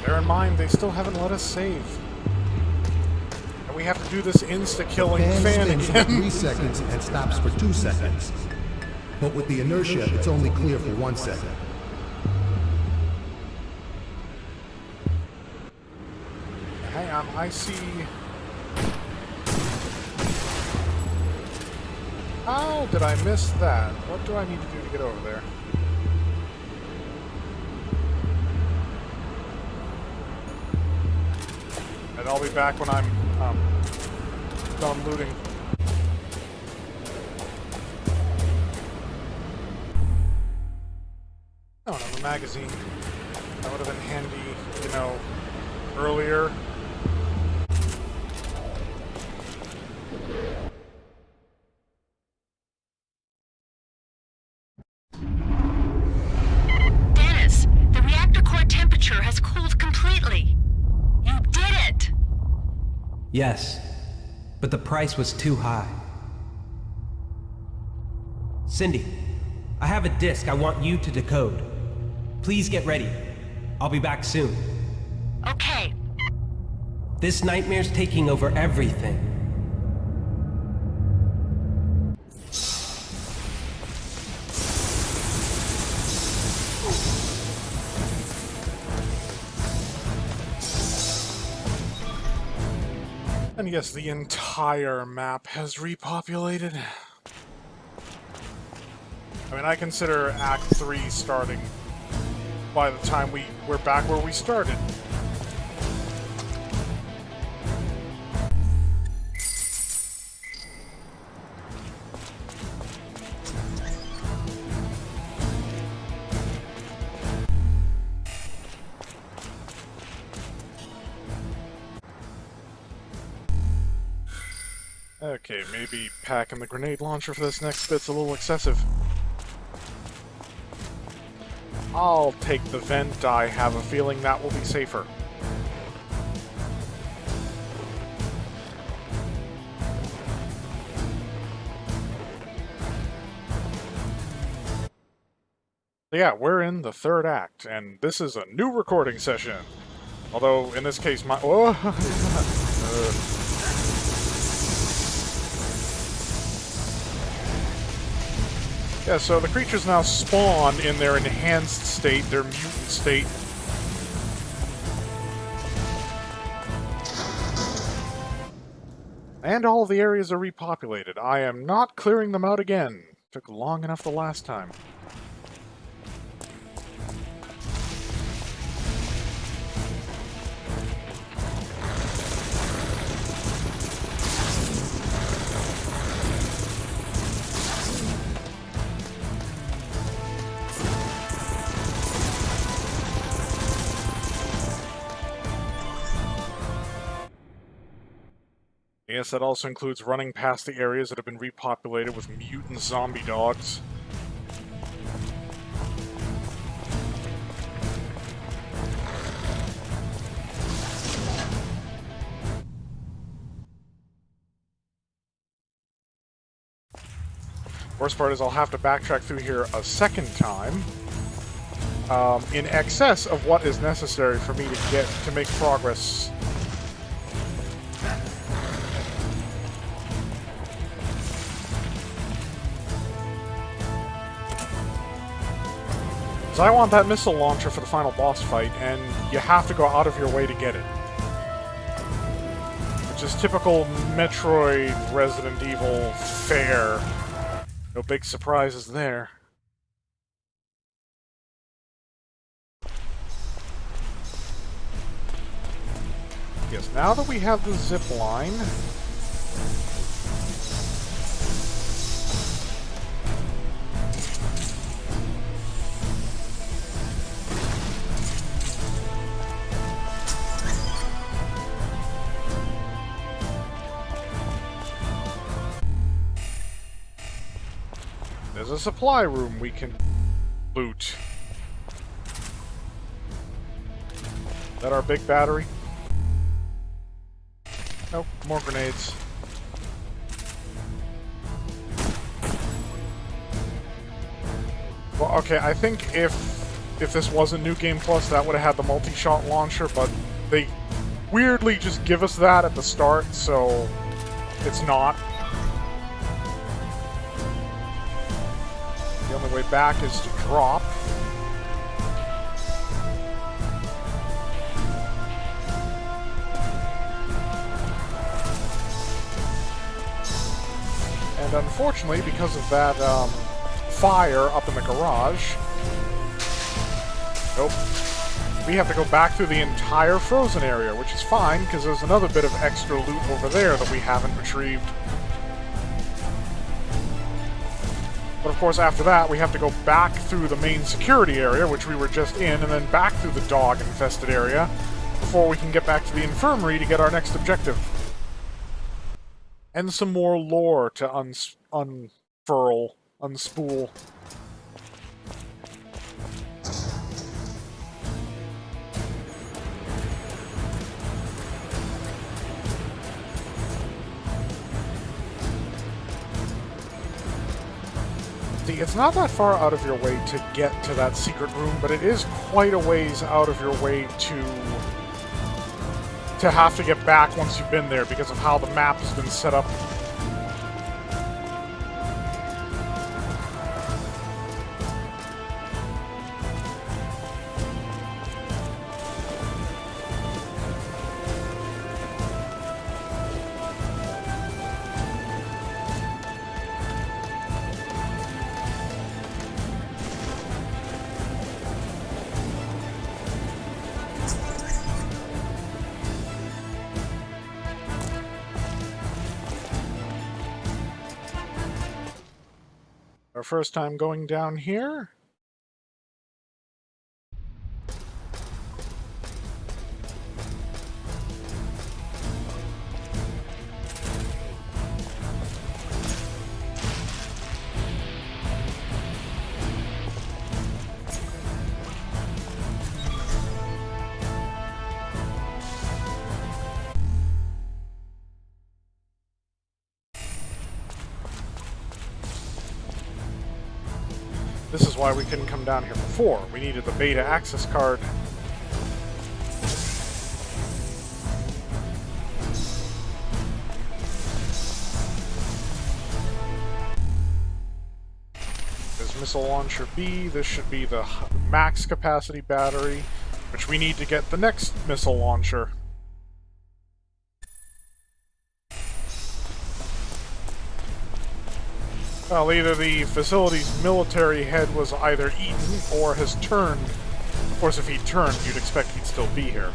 Bear in mind, they still haven't let us save. And we have to do this insta-killing fan spins again. for 3 seconds and stops for 2 seconds. But with the inertia, it's only clear for 1 second. Hang on, I see... How did I miss that? What do I need to do to get over there? And I'll be back when I'm done looting. Oh, another magazine. That would have been handy, you know, earlier. Dennis, the reactor core temperature has cooled completely. You did it! Yes, but the price was too high. Cindy, I have a disk I want you to decode. Please get ready. I'll be back soon. Okay. This nightmare's taking over everything. And yes, the entire map has repopulated. I mean, I consider Act 3 starting by the time we're back where we started. Okay, maybe packing the grenade launcher for this next bit's a little excessive. I'll take the vent. I have a feeling that will be safer. Yeah, we're in the third act, and this is a new recording session. Although, in this case, my... Oh! Yeah, so the creatures now spawn in their enhanced state, their mutant state. And all the areas are repopulated. I am not clearing them out again. Took long enough the last time. Yes, that also includes running past the areas that have been repopulated with mutant zombie dogs. Worst part is I'll have to backtrack through here a second time, in excess of what is necessary for me to make progress. So I want that missile launcher for the final boss fight, and you have to go out of your way to get it. Which is typical Metroid Resident Evil fare. No big surprises there. Yes, now that we have the zip line... There's a supply room we can loot. Is that our big battery? Nope, more grenades. Well, okay, I think if if this wasn't New Game Plus, that would have had the multi-shot launcher, but they weirdly just give us that at the start, so it's not. The only way back is to drop. And unfortunately, because of that fire up in the garage, nope, we have to go back through the entire frozen area, which is fine, because there's another bit of extra loot over there that we haven't retrieved. But of course, after that, we have to go back through the main security area, which we were just in, and then back through the dog-infested area, before we can get back to the infirmary to get our next objective. And some more lore to unspool. See, it's not that far out of your way to get to that secret room, but it is quite a ways out of your way to have to get back once you've been there because of how the map has been set up. Our first time going down here. This is why we couldn't come down here before. We needed the beta access card. There's missile launcher B. This should be the max capacity battery, which we need to get the next missile launcher. Well, either the facility's military head was either eaten or has turned. Of course, if he'd turned, you'd expect he'd still be here.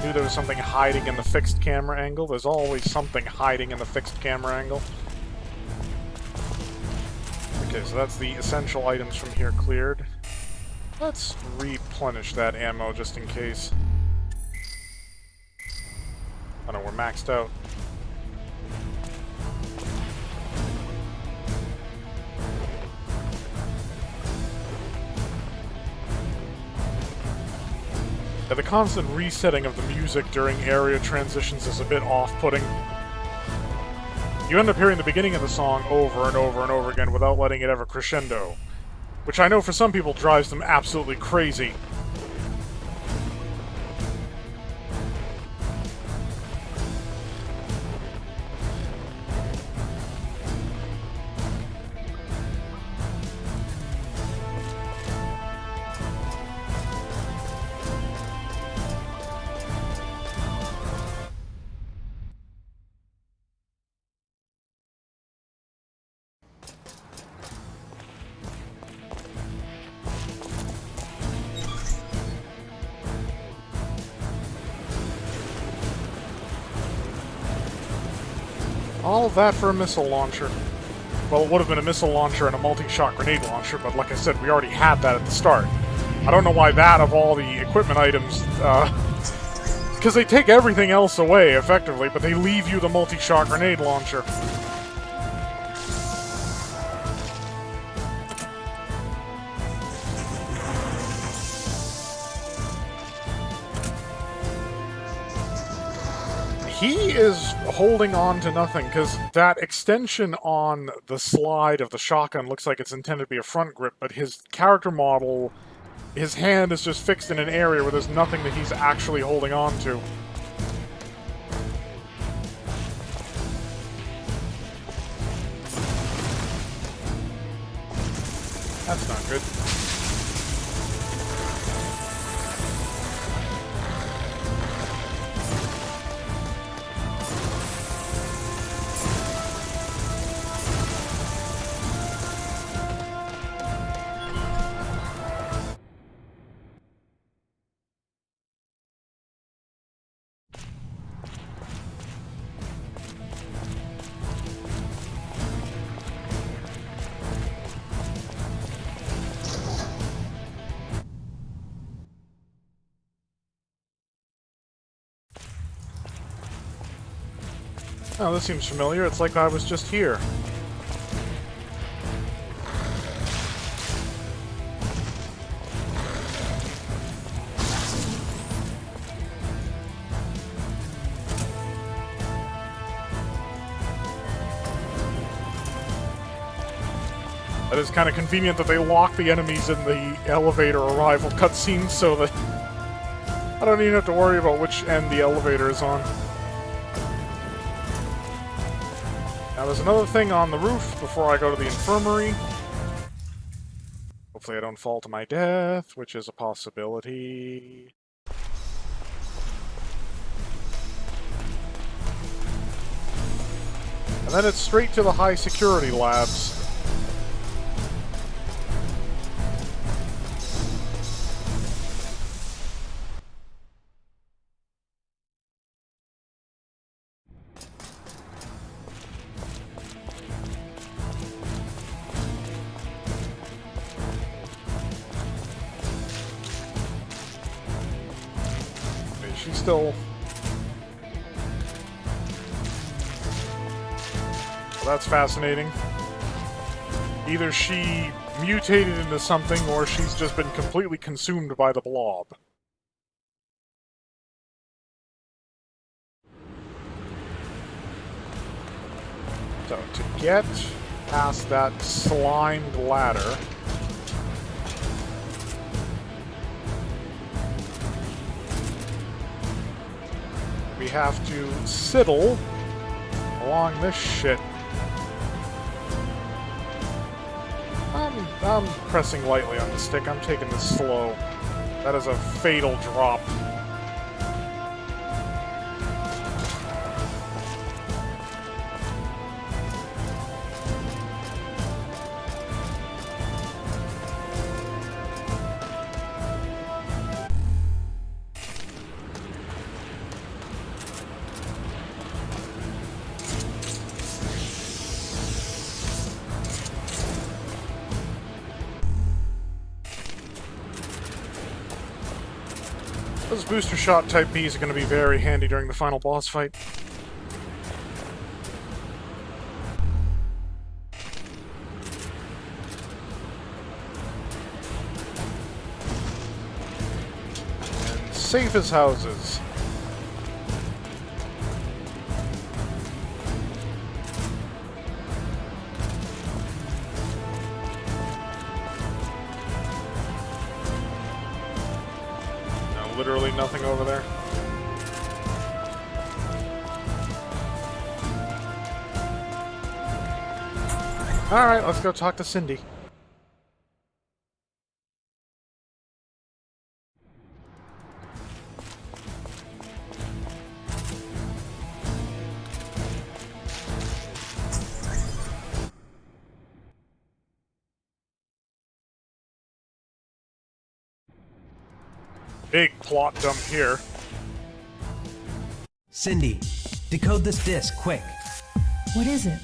Knew there was something hiding in the fixed camera angle. There's always something hiding in the fixed camera angle. Okay, so that's the essential items from here cleared. Let's replenish that ammo just in case. Oh no, we're maxed out. Yeah, the constant resetting of the music during area transitions is a bit off-putting. You end up hearing the beginning of the song over and over and over again without letting it ever crescendo, which I know for some people drives them absolutely crazy. All of that for a missile launcher. Well, it would have been a missile launcher and a multi-shot grenade launcher, but like I said, we already had that at the start. I don't know why that, of all the equipment items, because they take everything else away, effectively, but they leave you the multi-shot grenade launcher. He is holding on to nothing, because that extension on the slide of the shotgun looks like it's intended to be a front grip, but his character model, his hand is just fixed in an area where there's nothing that he's actually holding on to. That's not good. Oh, this seems familiar. It's like I was just here. That is kind of convenient that they lock the enemies in the elevator arrival cutscene so that I don't even have to worry about which end the elevator is on. Now there's another thing on the roof before I go to the infirmary. Hopefully I don't fall to my death, which is a possibility. And then it's straight to the high security labs. Still. Well, that's fascinating. Either she mutated into something, or she's just been completely consumed by the blob. So, to get past that slimed ladder, we have to sidle along this shit. I'm pressing lightly on the stick. I'm taking this slow. That is a fatal drop. Those booster shot type Bs are going to be very handy during the final boss fight. And safe as houses. Literally nothing over there. Alright, let's go talk to Cindy. Big plot dump here. Cindy, decode this disc, quick. What is it?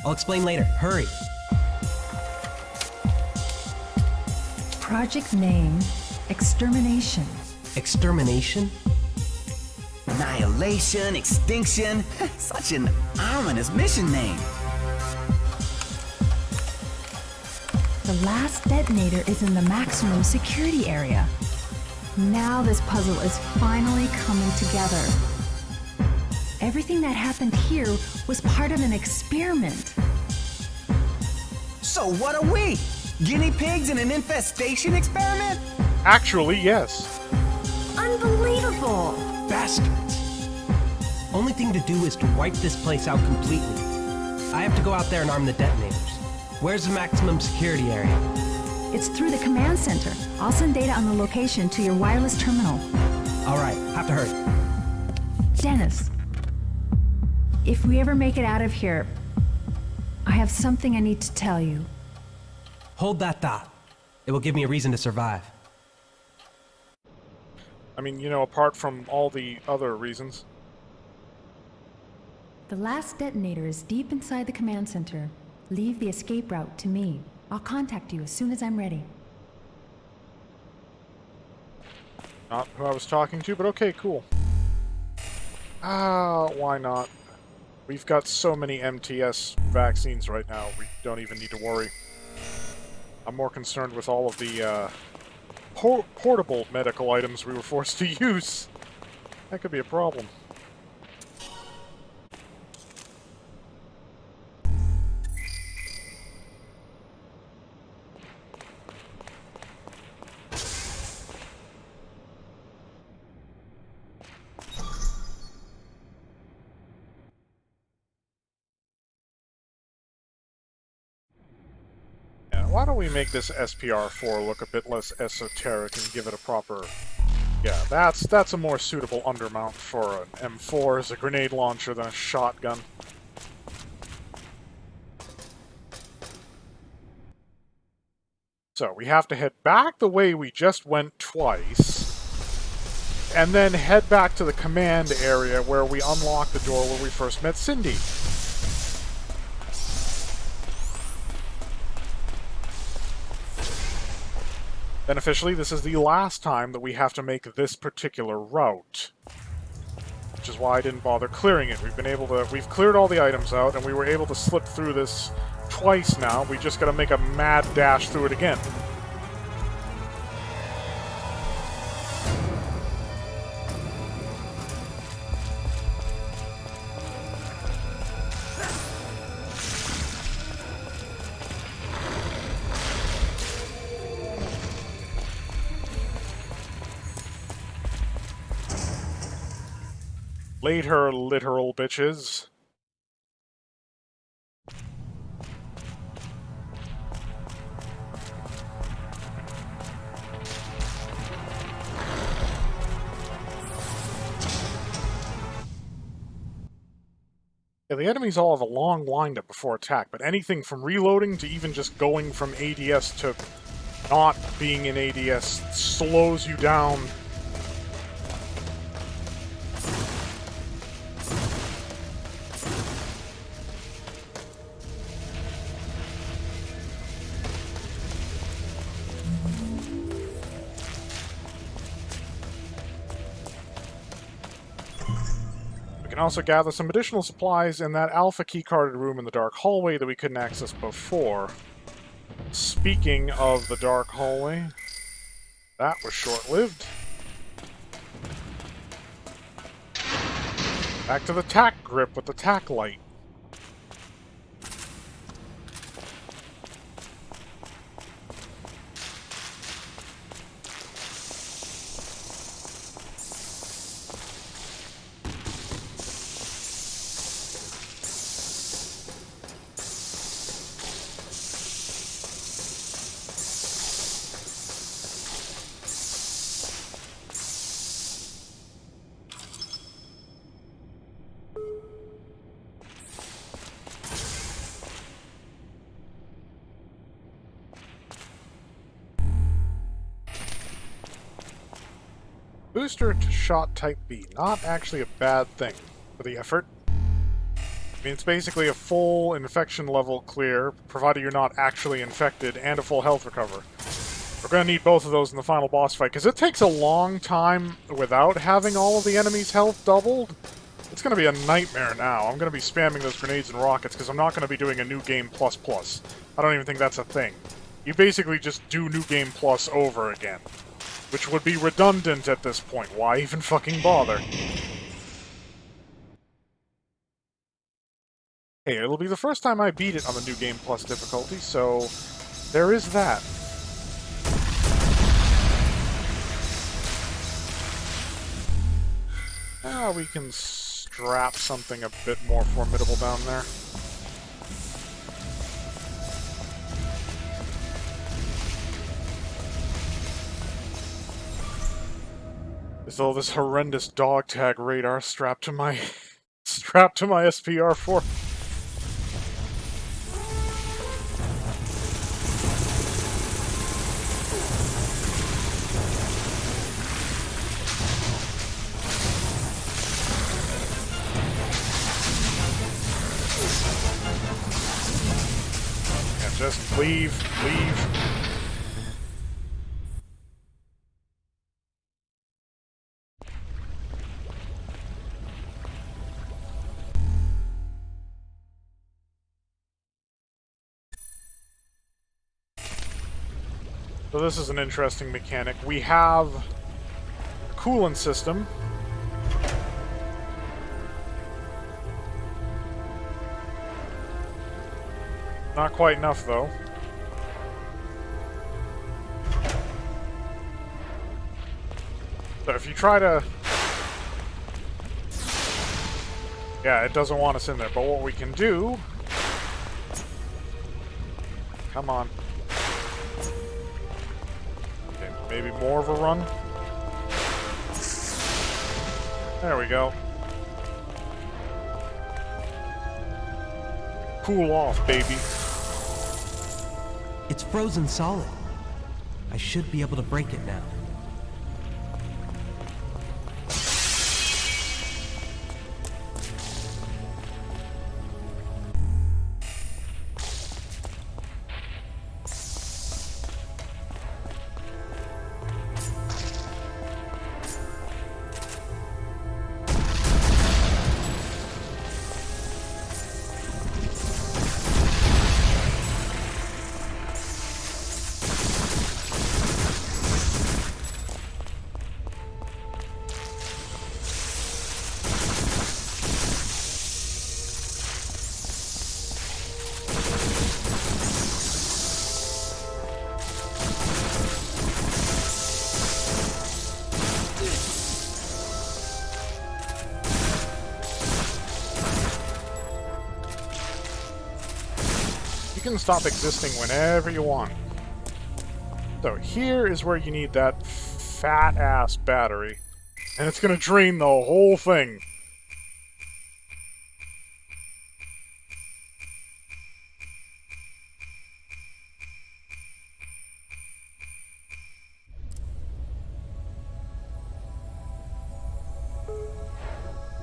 I'll explain later. Hurry. Project name, Extermination. Extermination? Annihilation, extinction. Such an ominous mission name. The last detonator is in the maximum security area. Now this puzzle is finally coming together. Everything that happened here was part of an experiment. So what are we? Guinea pigs in an infestation experiment? Actually, yes. Unbelievable! Bastards. Only thing to do is to wipe this place out completely. I have to go out there and arm the detonators. Where's the maximum security area? It's through the command center. I'll send data on the location to your wireless terminal. All right, have to hurry. Dennis, if we ever make it out of here, I have something I need to tell you. Hold that thought. It will give me a reason to survive. I mean, you know, apart from all the other reasons. The last detonator is deep inside the command center. Leave the escape route to me. I'll contact you as soon as I'm ready. Not who I was talking to, but okay, cool. Why not? We've got so many MTS vaccines right now, we don't even need to worry. I'm more concerned with all of the, portable medical items we were forced to use. That could be a problem. Why don't we make this SPR-4 look a bit less esoteric and give it a proper... Yeah, that's a more suitable undermount for an M4 as a grenade launcher than a shotgun. So, we have to head back the way we just went twice, and then head back to the command area where we unlocked the door where we first met Cindy. Then officially, this is the last time that we have to make this particular route. Which is why I didn't bother clearing it. We've cleared all the items out, and we were able to slip through this twice now. We just gotta make a mad dash through it again. Later, literal bitches. Yeah, the enemies all have a long windup before attack, but anything from reloading to even just going from ADS to not being in ADS slows you down. We can also gather some additional supplies in that alpha key-carded room in the dark hallway that we couldn't access before. Speaking of the dark hallway, that was short-lived. Back to the tack grip with the tack light. Booster to shot type B, not actually a bad thing for the effort. I mean, it's basically a full infection level clear, provided you're not actually infected, and a full health recover. We're going to need both of those in the final boss fight, because it takes a long time without having all of the enemies' health doubled. It's going to be a nightmare now. I'm going to be spamming those grenades and rockets, because I'm not going to be doing a New Game Plus Plus. I don't even think that's a thing. You basically just do New Game Plus over again, which would be redundant at this point. Why even fucking bother? Hey, it'll be the first time I beat it on the New Game Plus difficulty, so there is that. Now we can strap something a bit more formidable down there. As though this horrendous dog tag radar strapped to my SPR4. Yeah, just leave. So this is an interesting mechanic. We have a coolant system. Not quite enough, though. So if you try to... Yeah, it doesn't want us in there, but what we can do... Come on. Okay, maybe more of a run? There we go. Cool off, baby. It's frozen solid. I should be able to break it now. You can stop existing whenever you want. So here is where you need that fat-ass battery. And it's gonna drain the whole thing.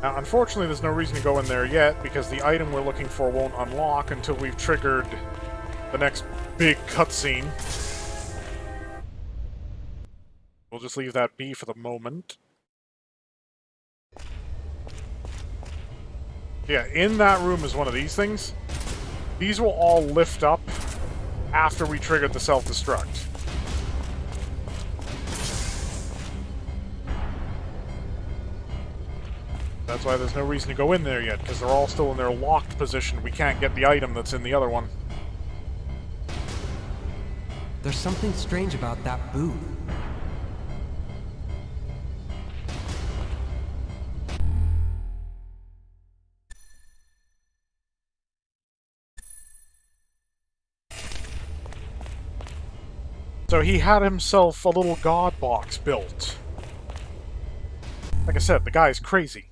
Now, unfortunately, there's no reason to go in there yet, because the item we're looking for won't unlock until we've triggered the next big cutscene. We'll just leave that be for the moment. Yeah, in that room is one of these things. These will all lift up after we triggered the self-destruct. That's why there's no reason to go in there yet, because they're all still in their locked position. We can't get the item that's in the other one. There's something strange about that booth. So he had himself a little god box built. Like I said, the guy's crazy.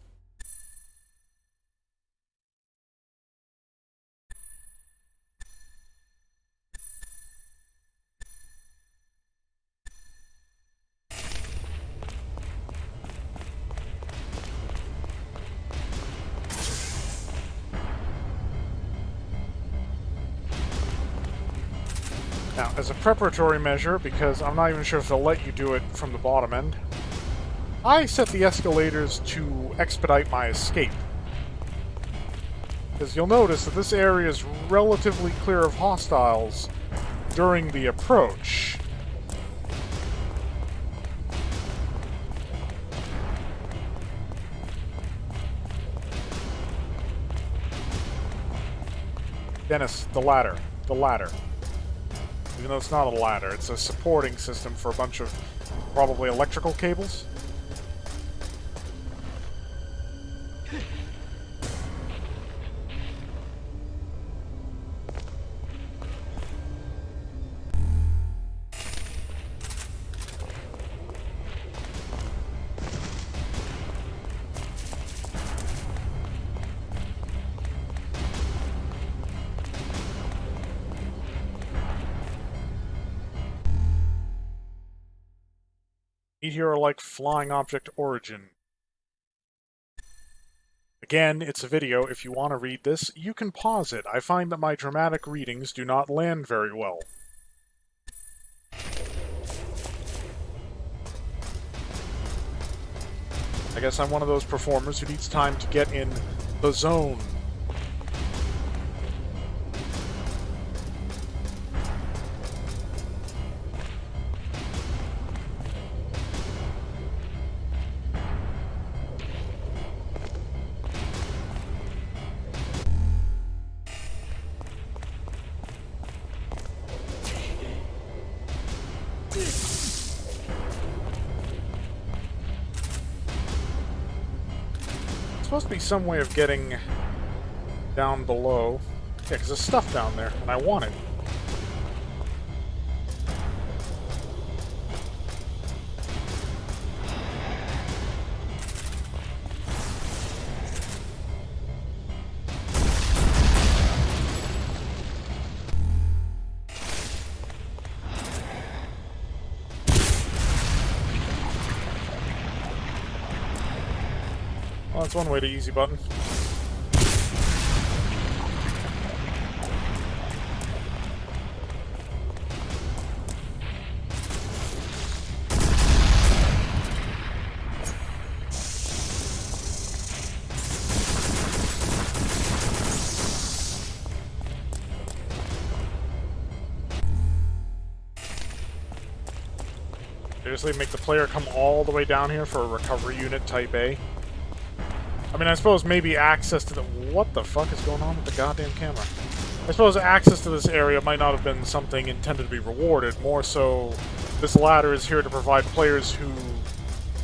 Now, as a preparatory measure, because I'm not even sure if they'll let you do it from the bottom end, I set the escalators to expedite my escape. Because you'll notice that this area is relatively clear of hostiles during the approach. Dennis, the ladder. The ladder. Even though it's not a ladder, it's a supporting system for a bunch of probably electrical cables. Meteor like flying object origin. Again, it's a video. If you want to read this, you can pause it. I find that my dramatic readings do not land very well. I guess I'm one of those performers who needs time to get in the zone. Supposed to be some way of getting down below. Yeah, because there's stuff down there, and I want it. Well, that's one way to easy button. Seriously, make the player come all the way down here for a recovery unit type A? I mean, I suppose maybe access to the... What the fuck is going on with the goddamn camera? I suppose access to this area might not have been something intended to be rewarded. More so, this ladder is here to provide players who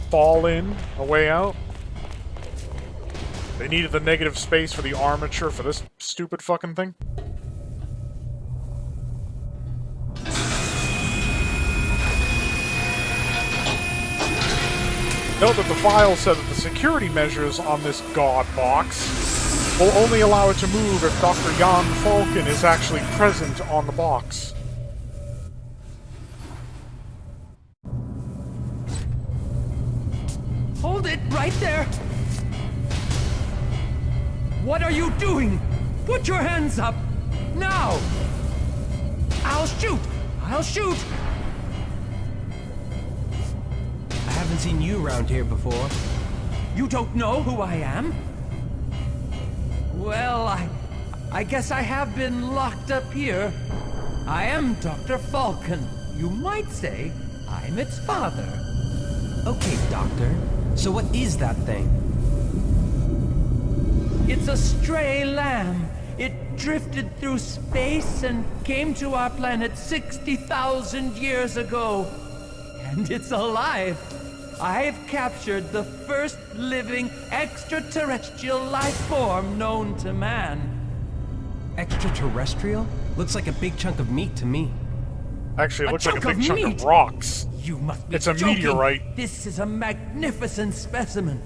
fall in a way out. They needed the negative space for the armature for this stupid fucking thing. Note that the file said that the security measures on this god box will only allow it to move if Dr. Jan Falken is actually present on the box. Hold it right there! What are you doing? Put your hands up! Now! I'll shoot! I'll shoot! I haven't seen you around here before. You don't know who I am? Well, I guess I have been locked up here. I am Dr. Falken. You might say I'm its father. Okay, Doctor. So what is that thing? It's a stray lamb. It drifted through space and came to our planet 60,000 years ago. And it's alive. I've captured the first living extraterrestrial life form known to man. Extraterrestrial? Looks like a big chunk of meat to me. Actually, it looks like a big chunk of rocks. You must be It's a joking. meteorite. This is a magnificent specimen.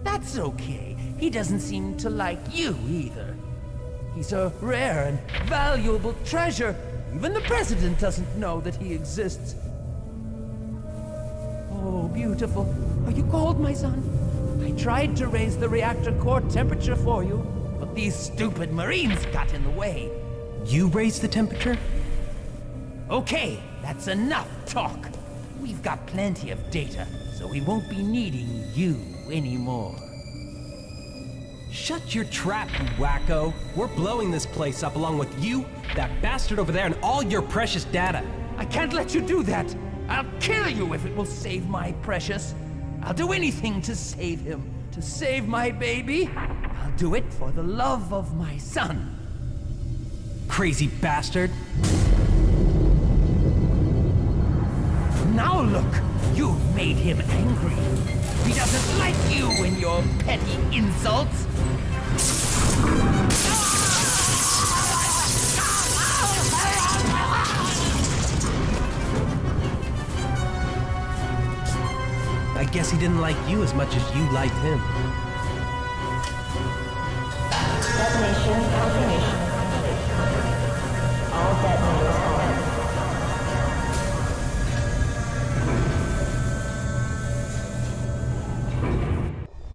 That's okay. He doesn't seem to like you either. He's a rare and valuable treasure. Even the president doesn't know that he exists. Oh, beautiful. Are you cold, my son? I tried to raise the reactor core temperature for you, but these stupid Marines got in the way. You raised the temperature? Okay, that's enough talk. We've got plenty of data, so we won't be needing you anymore. Shut your trap, you wacko. We're blowing this place up along with you, that bastard over there, and all your precious data. I can't let you do that. I'll kill you if it will save my precious. I'll do anything to save him, to save my baby. I'll do it for the love of my son. Crazy bastard. Now look, you've made him angry. He doesn't like you and your petty insults. I guess he didn't like you as much as you liked him.